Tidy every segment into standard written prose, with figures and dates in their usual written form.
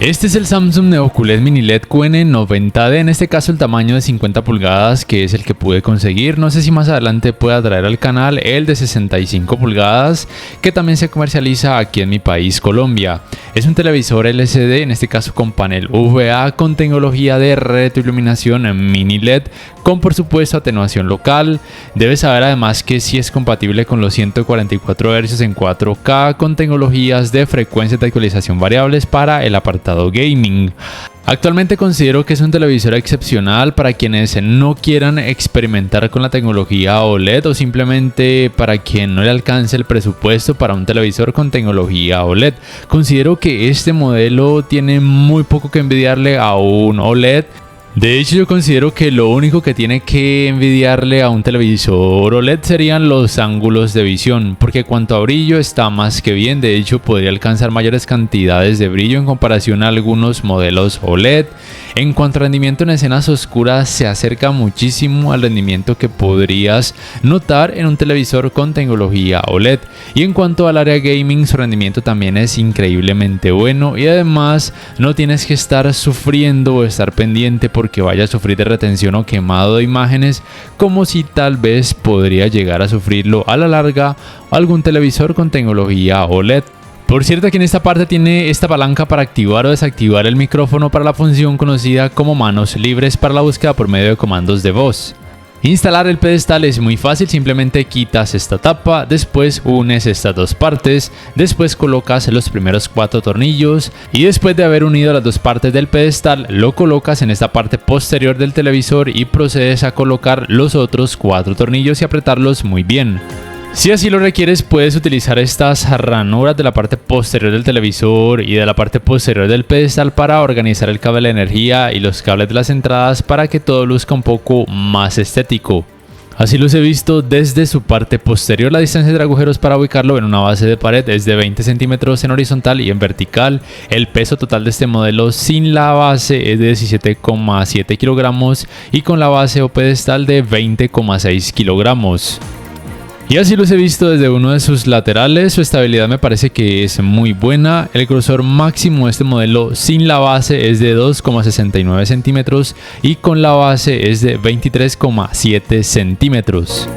Este es el Samsung Neo QLED Mini LED QN90D, en este caso el tamaño de 50 pulgadas, que es el que pude conseguir. No sé si más adelante pueda traer al canal el de 65 pulgadas, que también se comercializa aquí en mi país, Colombia. Es un televisor LCD, en este caso con panel VA, con tecnología de retroiluminación Mini LED, con por supuesto atenuación local. Debes saber además que sí es compatible con los 144 Hz en 4K, con tecnologías de frecuencias de actualización variables para el apartado gaming. Actualmente considero que es un televisor excepcional para quienes no quieran experimentar con la tecnología OLED o simplemente para quien no le alcance el presupuesto para un televisor con tecnología OLED. Considero que este modelo tiene muy poco que envidiarle a un OLED. De hecho, yo considero que lo único que tiene que envidiarle a un televisor OLED serían los ángulos de visión, porque cuanto a brillo está más que bien. De hecho, podría alcanzar mayores cantidades de brillo en comparación a algunos modelos OLED. En cuanto a rendimiento en escenas oscuras, se acerca muchísimo al rendimiento que podrías notar en un televisor con tecnología OLED. Y en cuanto al área gaming, su rendimiento también es increíblemente bueno, y además no tienes que estar sufriendo o estar pendiente porque vaya a sufrir de retención o quemado de imágenes, como si tal vez podría llegar a sufrirlo a la larga algún televisor con tecnología OLED. Por cierto, aquí en esta parte tiene esta palanca para activar o desactivar el micrófono para la función conocida como manos libres para la búsqueda por medio de comandos de voz. Instalar el pedestal es muy fácil, simplemente quitas esta tapa, después unes estas dos partes, después colocas los primeros 4 tornillos y después de haber unido las dos partes del pedestal lo colocas en esta parte posterior del televisor y procedes a colocar los otros 4 tornillos y apretarlos muy bien. Si así lo requieres, puedes utilizar estas ranuras de la parte posterior del televisor y de la parte posterior del pedestal para organizar el cable de energía y los cables de las entradas para que todo luzca un poco más estético. Así los he visto desde su parte posterior. La distancia entre agujeros para ubicarlo en una base de pared es de 20 centímetros en horizontal y en vertical. El peso total de este modelo sin la base es de 17,7 kilogramos y con la base o pedestal de 20,6 kilogramos. Y así los he visto desde uno de sus laterales. Su estabilidad me parece que es muy buena. El grosor máximo de este modelo sin la base es de 2,69 centímetros y con la base es de 23,7 centímetros.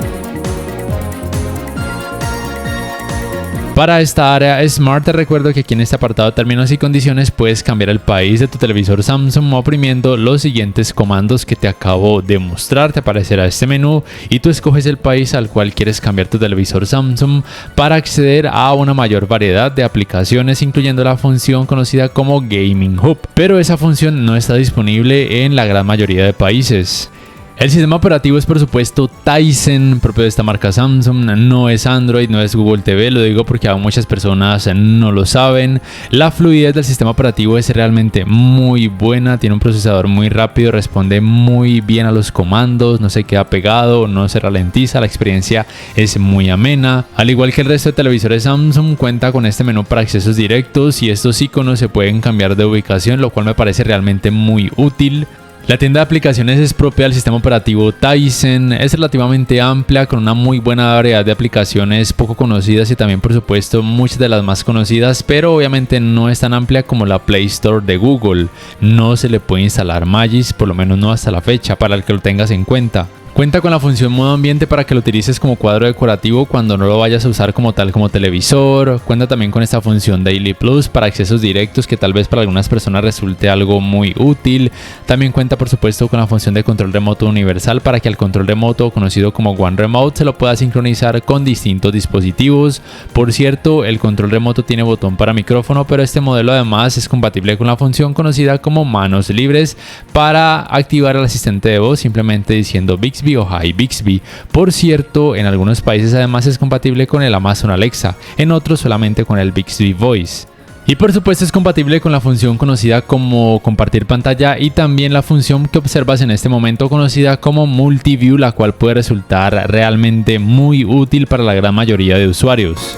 Para esta área Smart, te recuerdo que aquí en este apartado de términos y condiciones puedes cambiar el país de tu televisor Samsung oprimiendo los siguientes comandos que te acabo de mostrar. Te aparecerá este menú y tú escoges el país al cual quieres cambiar tu televisor Samsung para acceder a una mayor variedad de aplicaciones, incluyendo la función conocida como Gaming Hub, pero esa función no está disponible en la gran mayoría de países. El sistema operativo es por supuesto Tizen, propio de esta marca Samsung, no es Android, no es Google TV, lo digo porque aún muchas personas no lo saben. La fluidez del sistema operativo es realmente muy buena, tiene un procesador muy rápido, responde muy bien a los comandos, no se queda pegado, no se ralentiza, la experiencia es muy amena. Al igual que el resto de televisores Samsung, cuenta con este menú para accesos directos y estos iconos se pueden cambiar de ubicación, lo cual me parece realmente muy útil. La tienda de aplicaciones es propia del sistema operativo Tizen, es relativamente amplia con una muy buena variedad de aplicaciones poco conocidas y también por supuesto muchas de las más conocidas, pero obviamente no es tan amplia como la Play Store de Google. No se le puede instalar Magis, por lo menos no hasta la fecha, para el que lo tengas en cuenta. Cuenta con la función modo ambiente para que lo utilices como cuadro decorativo cuando no lo vayas a usar como tal como televisor. Cuenta también con esta función Daily Plus para accesos directos que tal vez para algunas personas resulte algo muy útil. También cuenta por supuesto con la función de control remoto universal para que al control remoto conocido como One Remote se lo pueda sincronizar con distintos dispositivos. Por cierto, el control remoto tiene botón para micrófono, pero este modelo además es compatible con la función conocida como manos libres para activar al asistente de voz simplemente diciendo Bixby o Hi Bixby. Por cierto, en algunos países además es compatible con el Amazon Alexa, en otros solamente con el Bixby Voice. Y por supuesto es compatible con la función conocida como compartir pantalla y también la función que observas en este momento conocida como Multiview, la cual puede resultar realmente muy útil para la gran mayoría de usuarios.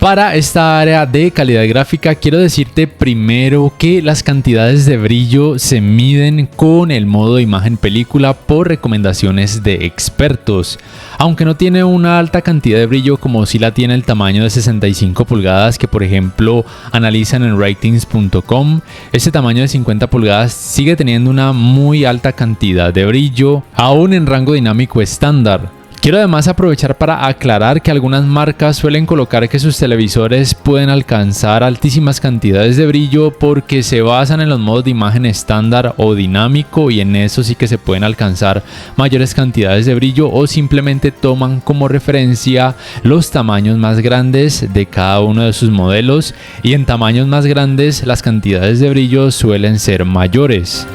Para esta área de calidad gráfica quiero decirte primero que las cantidades de brillo se miden con el modo de imagen película por recomendaciones de expertos. Aunque no tiene una alta cantidad de brillo como si la tiene el tamaño de 65 pulgadas que por ejemplo analizan en ratings.com, este tamaño de 50 pulgadas sigue teniendo una muy alta cantidad de brillo, aún en rango dinámico estándar. Quiero además aprovechar para aclarar que algunas marcas suelen colocar que sus televisores pueden alcanzar altísimas cantidades de brillo porque se basan en los modos de imagen estándar o dinámico y en eso sí que se pueden alcanzar mayores cantidades de brillo, o simplemente toman como referencia los tamaños más grandes de cada uno de sus modelos y en tamaños más grandes las cantidades de brillo suelen ser mayores.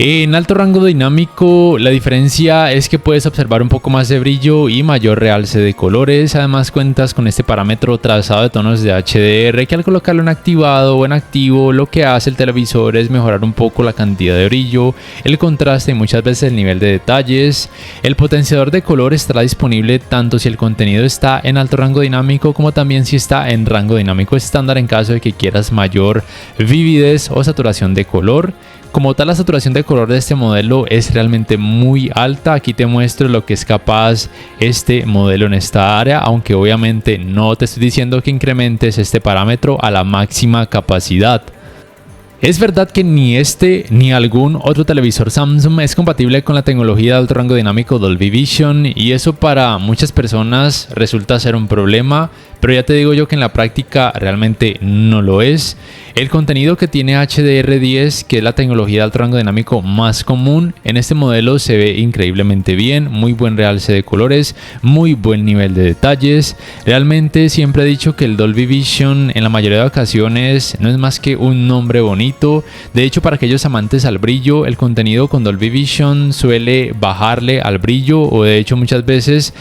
En alto rango dinámico la diferencia es que puedes observar un poco más de brillo y mayor realce de colores. Además cuentas con este parámetro trazado de tonos de HDR que al colocarlo en activado o en activo lo que hace el televisor es mejorar un poco la cantidad de brillo, el contraste y muchas veces el nivel de detalles. El potenciador de color estará disponible tanto si el contenido está en alto rango dinámico como también si está en rango dinámico estándar en caso de que quieras mayor vividez o saturación de color. Como tal, la saturación de color de este modelo es realmente muy alta. Aquí te muestro lo que es capaz este modelo en esta área, aunque obviamente no te estoy diciendo que incrementes este parámetro a la máxima capacidad. Es verdad que ni este ni algún otro televisor Samsung es compatible con la tecnología de alto rango dinámico Dolby Vision y eso para muchas personas resulta ser un problema, pero ya te digo yo que en la práctica realmente no lo es. El contenido que tiene HDR10, que es la tecnología de alto rango dinámico más común, en este modelo se ve increíblemente bien, muy buen realce de colores, muy buen nivel de detalles. Realmente siempre he dicho que el Dolby Vision en la mayoría de ocasiones no es más que un nombre bonito. De hecho, para aquellos amantes al brillo, el contenido con Dolby Vision suele bajarle al brillo, o de hecho muchas veces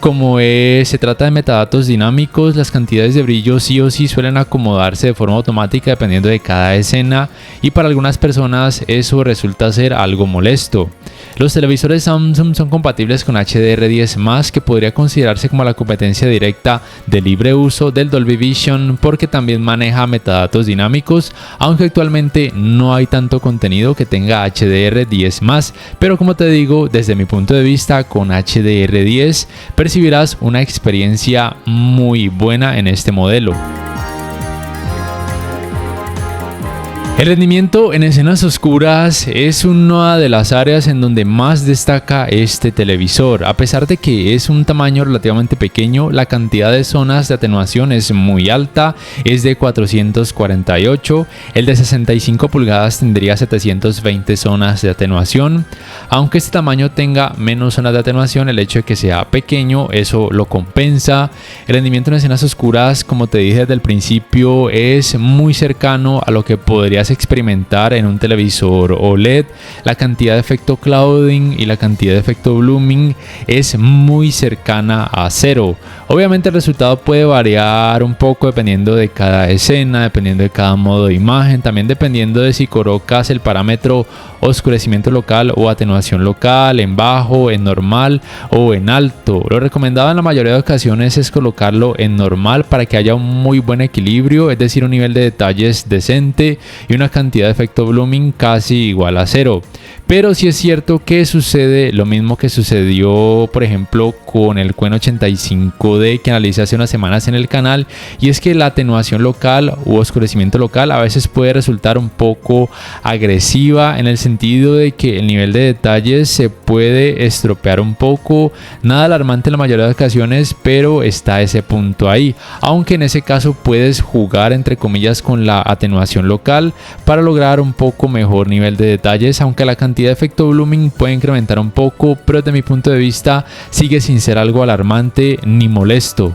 como se trata de metadatos dinámicos, las cantidades de brillo sí o sí suelen acomodarse de forma automática dependiendo de cada escena y para algunas personas eso resulta ser algo molesto. Los televisores Samsung son compatibles con HDR10+, que podría considerarse como la competencia directa de libre uso del Dolby Vision porque también maneja metadatos dinámicos, aunque actualmente no hay tanto contenido que tenga HDR10+, pero como te digo, desde mi punto de vista con HDR10 percibirás una experiencia muy buena en este modelo. El rendimiento en escenas oscuras es una de las áreas en donde más destaca este televisor. A pesar de que es un tamaño relativamente pequeño, la cantidad de zonas de atenuación es muy alta, es de 448. El de 65 pulgadas tendría 720 zonas de atenuación. Aunque este tamaño tenga menos zonas de atenuación, el hecho de que sea pequeño, eso lo compensa. El rendimiento en escenas oscuras, como te dije desde el principio, es muy cercano a lo que podrías experimentar en un televisor OLED. La cantidad de efecto clouding y la cantidad de efecto blooming es muy cercana a cero. Obviamente el resultado puede variar un poco dependiendo de cada escena, dependiendo de cada modo de imagen, también dependiendo de si colocas el parámetro oscurecimiento local o atenuación local en bajo, en normal o en alto. Lo recomendado en la mayoría de ocasiones es colocarlo en normal para que haya un muy buen equilibrio, es decir, un nivel de detalles decente y una cantidad de efecto blooming casi igual a cero. Pero sí es cierto que sucede lo mismo que sucedió por ejemplo con el Qwen 85D que analicé hace unas semanas en el canal, y es que la atenuación local u oscurecimiento local a veces puede resultar un poco agresiva en el sentido de que el nivel de detalles se puede estropear un poco. Nada alarmante en la mayoría de ocasiones, pero está ese punto ahí, aunque en ese caso puedes jugar entre comillas con la atenuación local para lograr un poco mejor nivel de detalles, aunque la cantidad de efecto blooming puede incrementar un poco, pero desde mi punto de vista sigue sin ser algo alarmante ni molesto.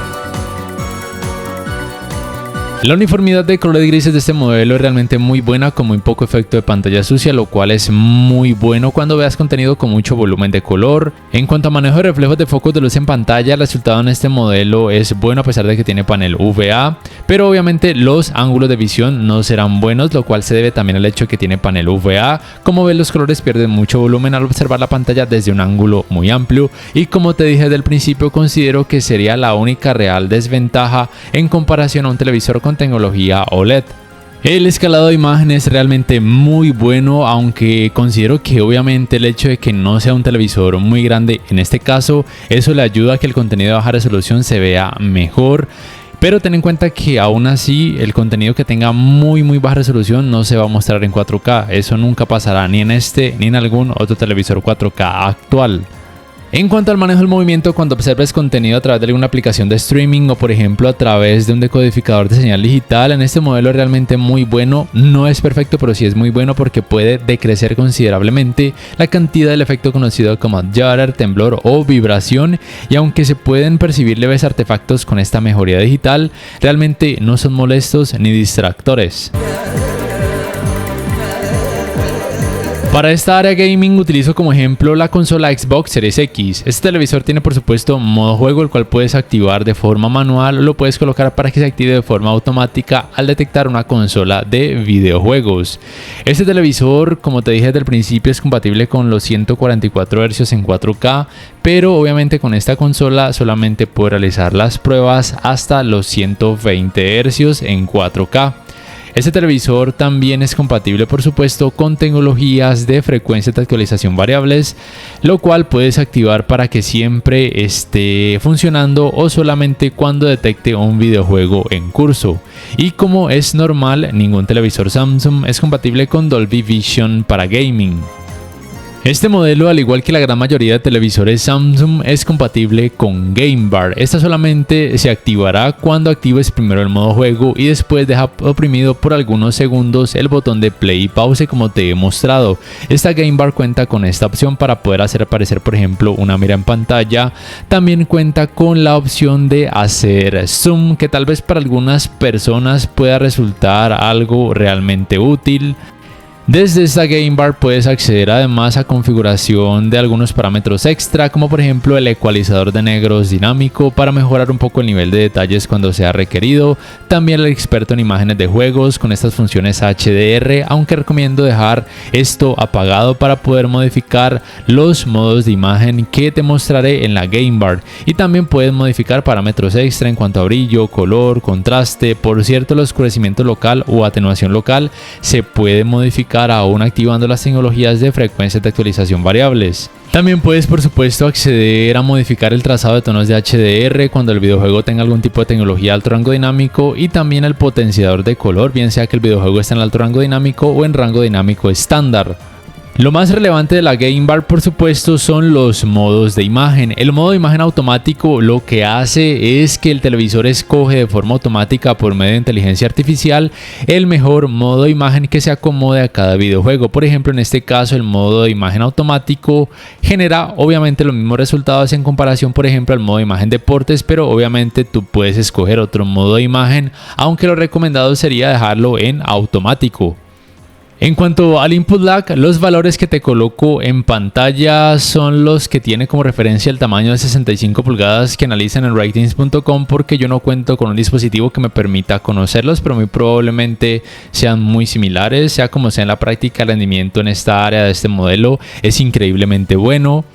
La uniformidad de colores grises de este modelo es realmente muy buena, con muy poco efecto de pantalla sucia, lo cual es muy bueno cuando veas contenido con mucho volumen de color. En cuanto a manejo de reflejos de focos de luz en pantalla, el resultado en este modelo es bueno a pesar de que tiene panel VA, pero obviamente los ángulos de visión no serán buenos, lo cual se debe también al hecho de que tiene panel VA. Como ves, los colores pierden mucho volumen al observar la pantalla desde un ángulo muy amplio, y como te dije desde el principio, considero que sería la única real desventaja en comparación a un televisor con tecnología OLED. El escalado de imagen es realmente muy bueno, aunque considero que obviamente el hecho de que no sea un televisor muy grande en este caso, eso le ayuda a que el contenido de baja resolución se vea mejor. Pero ten en cuenta que aún así el contenido que tenga muy baja resolución no se va a mostrar en 4K. Eso nunca pasará ni en este ni en algún otro televisor 4K actual. En cuanto al manejo del movimiento, cuando observes contenido a través de alguna aplicación de streaming o por ejemplo a través de un decodificador de señal digital, en este modelo es realmente muy bueno. No es perfecto, pero sí es muy bueno porque puede decrecer considerablemente la cantidad del efecto conocido como judder, temblor o vibración, y aunque se pueden percibir leves artefactos con esta mejoría digital, realmente no son molestos ni distractores. Para esta área gaming utilizo como ejemplo la consola Xbox Series X. Este televisor tiene por supuesto modo juego, el cual puedes activar de forma manual o lo puedes colocar para que se active de forma automática al detectar una consola de videojuegos. Este televisor, como te dije desde el principio, es compatible con los 144 Hz en 4K, pero obviamente con esta consola solamente puedo realizar las pruebas hasta los 120 Hz en 4K. Este televisor también es compatible por supuesto con tecnologías de frecuencia de actualización variables, lo cual puedes activar para que siempre esté funcionando o solamente cuando detecte un videojuego en curso. Y como es normal, ningún televisor Samsung es compatible con Dolby Vision para gaming. Este modelo, al igual que la gran mayoría de televisores Samsung, es compatible con Game Bar. Esta solamente se activará cuando actives primero el modo juego y después deja oprimido por algunos segundos el botón de play y pause, como te he mostrado. Esta Game Bar cuenta con esta opción para poder hacer aparecer por ejemplo una mira en pantalla. También cuenta con la opción de hacer zoom, que tal vez para algunas personas pueda resultar algo realmente útil. Desde esta Game Bar puedes acceder además a configuración de algunos parámetros extra, como por ejemplo el ecualizador de negros dinámico para mejorar un poco el nivel de detalles cuando sea requerido. También el experto en imágenes de juegos con estas funciones HDR, aunque recomiendo dejar esto apagado para poder modificar los modos de imagen que te mostraré en la Game Bar. Y también puedes modificar parámetros extra en cuanto a brillo, color, contraste. Por cierto, el oscurecimiento local o atenuación local se puede modificar aún activando las tecnologías de frecuencia de actualización variables. También puedes por supuesto acceder a modificar el trazado de tonos de HDR cuando el videojuego tenga algún tipo de tecnología de alto rango dinámico, y también el potenciador de color, bien sea que el videojuego esté en alto rango dinámico o en rango dinámico estándar. Lo más relevante de la Game Bar por supuesto son los modos de imagen. El modo de imagen automático lo que hace es que el televisor escoge de forma automática por medio de inteligencia artificial el mejor modo de imagen que se acomode a cada videojuego. Por ejemplo, en este caso el modo de imagen automático genera obviamente los mismos resultados en comparación por ejemplo al modo de imagen deportes, pero obviamente tú puedes escoger otro modo de imagen, aunque lo recomendado sería dejarlo en automático. En cuanto al input lag, los valores que te coloco en pantalla son los que tiene como referencia el tamaño de 65 pulgadas que analizan en ratings.com, porque yo no cuento con un dispositivo que me permita conocerlos, pero muy probablemente sean muy similares. Sea como sea, en la práctica el rendimiento en esta área de este modelo es increíblemente bueno.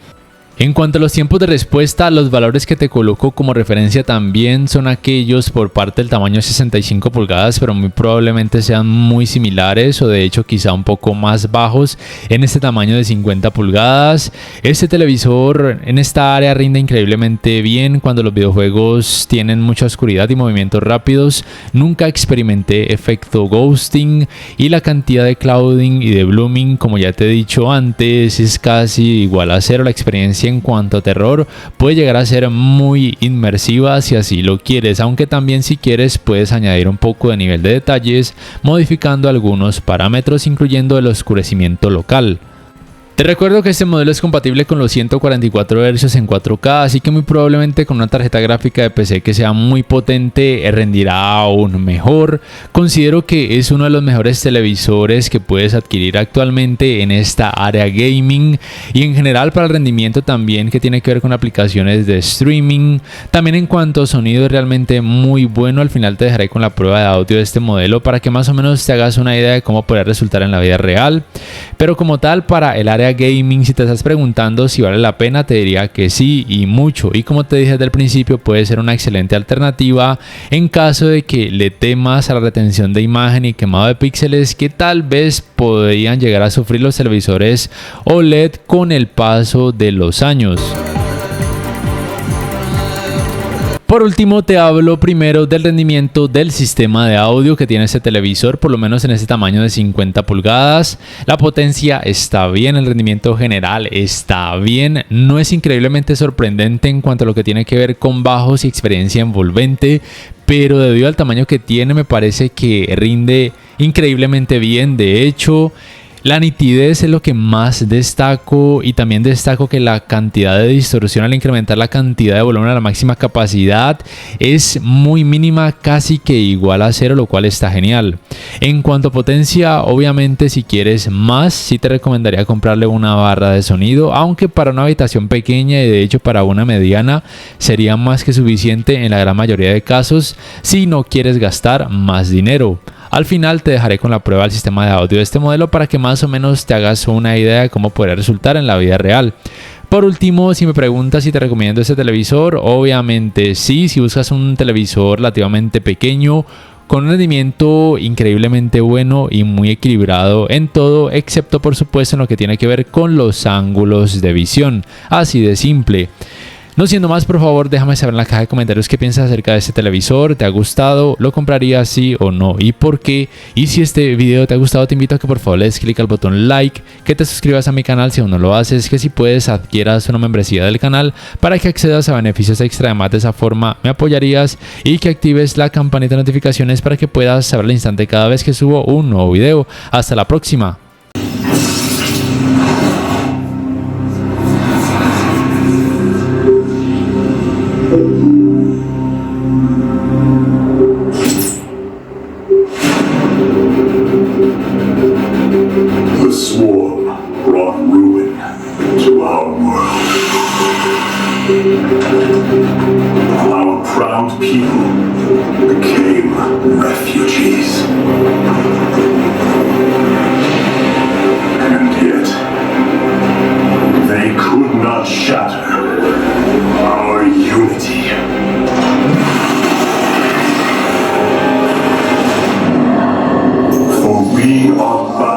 En cuanto a los tiempos de respuesta, los valores que te coloco como referencia también son aquellos por parte del tamaño de 65 pulgadas, pero muy probablemente sean muy similares o de hecho quizá un poco más bajos en este tamaño de 50 pulgadas. Este televisor en esta área rinde increíblemente bien cuando los videojuegos tienen mucha oscuridad y movimientos rápidos. Nunca experimenté efecto ghosting y la cantidad de clouding y de blooming, como ya te he dicho antes, es casi igual a cero. La experiencia en cuanto a terror puede llegar a ser muy inmersiva si así lo quieres, aunque también si quieres puedes añadir un poco de nivel de detalles modificando algunos parámetros, incluyendo el oscurecimiento local. Te recuerdo que este modelo es compatible con los 144 Hz en 4K, así que muy probablemente con una tarjeta gráfica de PC que sea muy potente rendirá aún mejor. Considero que es uno de los mejores televisores que puedes adquirir actualmente en esta área gaming y en general para el rendimiento también, que tiene que ver con aplicaciones de streaming. También en cuanto a sonido es realmente muy bueno. Al final te dejaré con la prueba de audio de este modelo para que más o menos te hagas una idea de cómo puede resultar en la vida real. Pero como tal, para el área gaming, si te estás preguntando si vale la pena, te diría que sí, y mucho. Y como te dije desde el principio, puede ser una excelente alternativa en caso de que le temas a la retención de imagen y quemado de píxeles que tal vez podrían llegar a sufrir los televisores OLED con el paso de los años. Por último, te hablo primero del rendimiento del sistema de audio que tiene este televisor, por lo menos en este tamaño de 50 pulgadas. La potencia está bien, el rendimiento general está bien, no es increíblemente sorprendente en cuanto a lo que tiene que ver con bajos y experiencia envolvente, pero debido al tamaño que tiene me parece que rinde increíblemente bien. De hecho, la nitidez es lo que más destaco, y también destaco que la cantidad de distorsión al incrementar la cantidad de volumen a la máxima capacidad es muy mínima, casi que igual a cero, lo cual está genial. En cuanto a potencia, obviamente si quieres más, sí te recomendaría comprarle una barra de sonido, aunque para una habitación pequeña y de hecho para una mediana sería más que suficiente en la gran mayoría de casos si no quieres gastar más dinero. Al final te dejaré con la prueba del sistema de audio de este modelo para que más o menos te hagas una idea de cómo podría resultar en la vida real. Por último, si me preguntas si te recomiendo este televisor, obviamente sí. Si buscas un televisor relativamente pequeño, con un rendimiento increíblemente bueno y muy equilibrado en todo, excepto por supuesto en lo que tiene que ver con los ángulos de visión. Así de simple. No siendo más, por favor, déjame saber en la caja de comentarios qué piensas acerca de este televisor. ¿Te ha gustado? ¿Lo comprarías sí o no? ¿Y por qué? Y si este video te ha gustado, te invito a que por favor le des clic al botón like, que te suscribas a mi canal si aún no lo haces, que si puedes adquieras una membresía del canal para que accedas a beneficios extra. Además, de esa forma me apoyarías, y que actives la campanita de notificaciones para que puedas saber al instante cada vez que subo un nuevo video. Hasta la próxima. The swarm brought ruin to our world. Our proud people became refugees. And yet, they could not shatter our unity. For we are